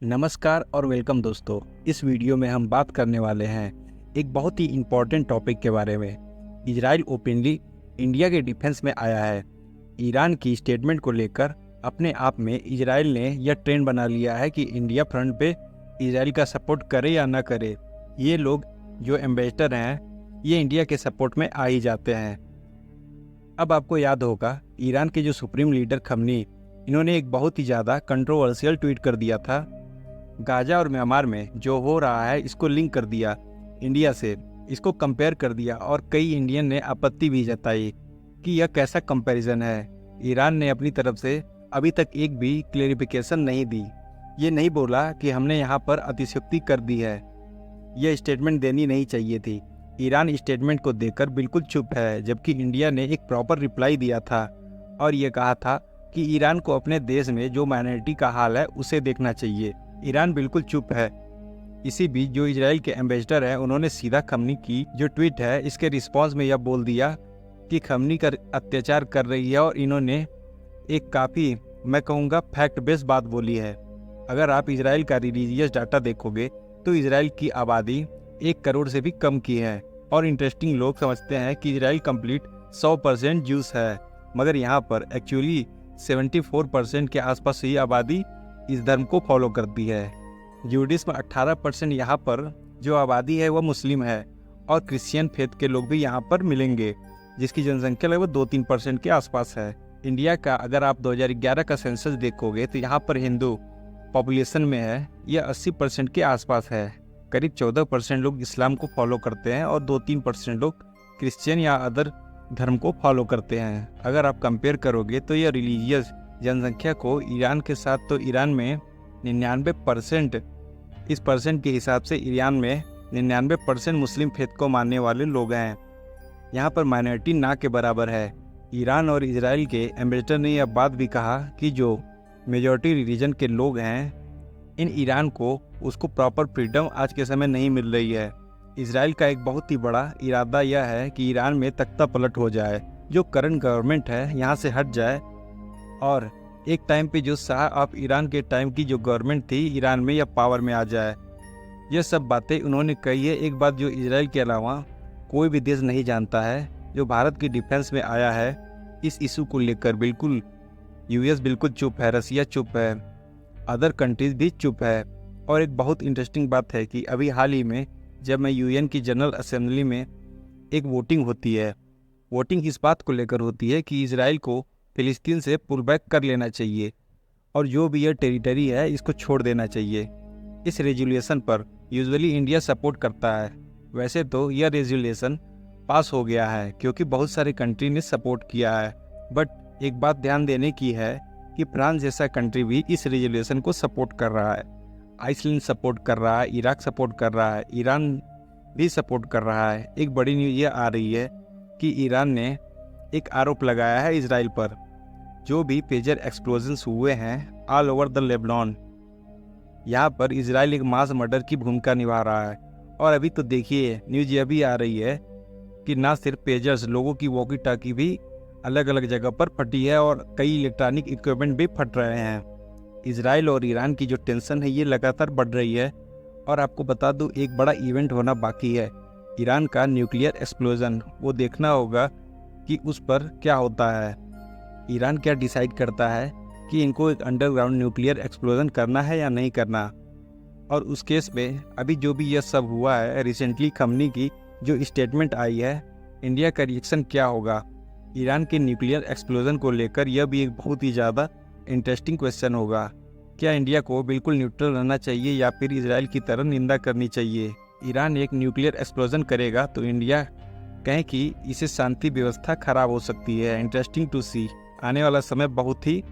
नमस्कार और वेलकम दोस्तों। इस वीडियो में हम बात करने वाले हैं एक बहुत ही इम्पोर्टेंट टॉपिक के बारे में। इजराइल ओपनली इंडिया के डिफेंस में आया है। ईरान की स्टेटमेंट को लेकर अपने आप में इजराइल ने यह ट्रेंड बना लिया है कि इंडिया फ्रंट पे इजराइल का सपोर्ट करे या ना करे, ये लोग जो एम्बेसडर हैं ये इंडिया के सपोर्ट में आ ही जाते हैं। अब आपको याद होगा ईरान के जो सुप्रीम लीडर खमनी, इन्होंने एक बहुत ही ज़्यादा कंट्रोवर्शियल ट्वीट कर दिया था। गाजा और म्यांमार में जो हो रहा है इसको लिंक कर दिया इंडिया से, इसको कंपेयर कर दिया और कई इंडियन ने आपत्ति भी जताई कि यह कैसा कंपैरिजन है। ईरान ने अपनी तरफ से अभी तक एक भी क्लेरिफिकेशन नहीं दी। ये नहीं बोला कि हमने यहाँ पर अतिशयोक्ति कर दी है, यह स्टेटमेंट देनी नहीं चाहिए थी। ईरान स्टेटमेंट को देखकर बिल्कुल चुप है, जबकि इंडिया ने एक प्रॉपर रिप्लाई दिया था और ये कहा था कि ईरान को अपने देश में जो माइनॉरिटी का हाल है उसे देखना चाहिए। ईरान बिल्कुल चुप है। इसी बीच जो इजराइल के एम्बेसडर हैं उन्होंने सीधा खमनी की जो ट्वीट है इसके रिस्पांस में यह बोल दिया कि खमनी का अत्याचार कर रही है, और इन्होंने एक काफ़ी मैं कहूँगा फैक्ट बेस्ड बात बोली है। अगर आप इजराइल का रिलीजियस डाटा देखोगे तो इजराइल की आबादी 1 करोड़ से भी कम की है, और इंटरेस्टिंग लोग समझते हैं कि इजराइल कंप्लीट 100% ज्यूस है, मगर यहाँ पर एक्चुअली 74% के आसपास ही आबादी इस धर्म को फॉलो करती है। जूडिस में 18% यहाँ पर जो आबादी है वह मुस्लिम है, और क्रिश्चियन फेथ के लोग भी यहाँ पर मिलेंगे, जिसकी जनसंख्या लगभग 2-3% के आसपास है। इंडिया का अगर आप 2011 का सेंसस देखोगे तो यहाँ पर हिंदू पॉपुलेशन में है, यह 80% के आसपास है। करीब 14% लोग इस्लाम को फॉलो करते हैं और 2-3% लोग क्रिश्चियन या अदर धर्म को फॉलो करते हैं। अगर आप कंपेयर करोगे तो यह रिलीजियस जनसंख्या को ईरान के साथ, तो ईरान में 99%, इस परसेंट के हिसाब से ईरान में 99% मुस्लिम फेथ को मानने वाले लोग हैं। यहाँ पर माइनॉरिटी ना के बराबर है। ईरान और इजराइल के एम्बेसडर ने यह बात भी कहा कि जो मेजॉरिटी रिलीजन के लोग हैं इन ईरान को उसको प्रॉपर फ्रीडम आज के समय नहीं मिल रही है। इजराइल का एक बहुत ही बड़ा इरादा यह है कि ईरान में तख्ता पलट हो जाए, जो करंट गवर्नमेंट है यहाँ से हट जाए, और एक टाइम पे जो शाह ऑफ ईरान के टाइम की जो गवर्नमेंट थी ईरान में या पावर में आ जाए। ये सब बातें उन्होंने कही है। एक बात जो इजराइल के अलावा कोई भी देश नहीं जानता है, जो भारत की डिफेंस में आया है इस इशू को लेकर, बिल्कुल यूएस बिल्कुल चुप है, रसिया चुप है, अदर कंट्रीज भी चुप है। और एक बहुत इंटरेस्टिंग बात है कि अभी हाल ही में जब मैं यूएन की जनरल असेंबली में एक वोटिंग होती है, वोटिंग इस बात को लेकर होती है कि इजराइल को फिलिस्तीन से पुल बैक कर लेना चाहिए और जो भी यह टेरिटरी है इसको छोड़ देना चाहिए। इस रेजोल्यूशन पर यूजुअली इंडिया सपोर्ट करता है। वैसे तो यह रेजोल्यूशन पास हो गया है क्योंकि बहुत सारे कंट्री ने सपोर्ट किया है, बट एक बात ध्यान देने की है कि फ्रांस जैसा कंट्री भी इस रेजोल्यूशन को सपोर्ट कर रहा है, आइसलैंड सपोर्ट कर रहा है, इराक सपोर्ट कर रहा है, ईरान भी सपोर्ट कर रहा है। एक बड़ी न्यूज़ ये आ रही है कि ईरान ने एक आरोप लगाया है इजराइल पर, जो भी पेजर एक्सप्लोजन्स हुए हैं ऑल ओवर द लेबनान, यहाँ पर इजराइल एक मास मर्डर की भूमिका निभा रहा है। और अभी तो देखिए न्यूज़ यह भी आ रही है कि ना सिर्फ पेजर्स, लोगों की वॉकी टाकी भी अलग अलग जगह पर फटी है और कई इलेक्ट्रॉनिक इक्विपमेंट भी फट रहे हैं। इजराइल और ईरान की जो टेंशन है ये लगातार बढ़ रही है। और आपको बता दूं एक बड़ा इवेंट होना बाकी है, ईरान का न्यूक्लियर एक्सप्लोजन। वो देखना होगा कि उस पर क्या होता है। ईरान क्या डिसाइड करता है कि इनको एक अंडरग्राउंड न्यूक्लियर एक्सप्लोजन करना है या नहीं करना। और उस केस में अभी जो भी यह सब हुआ है, रिसेंटली खमनी की जो स्टेटमेंट आई है, इंडिया का रिएक्शन क्या होगा ईरान के न्यूक्लियर एक्सप्लोजन को लेकर, यह भी एक बहुत ही ज़्यादा इंटरेस्टिंग क्वेश्चन होगा। क्या इंडिया को बिल्कुल न्यूट्रल रहना चाहिए या फिर इजराइल की तरह निंदा करनी चाहिए? ईरान एक न्यूक्लियर एक्सप्लोजन करेगा तो इंडिया कहें कि इससे शांति व्यवस्था खराब हो सकती है। इंटरेस्टिंग टू सी। आने वाला समय बहुत ही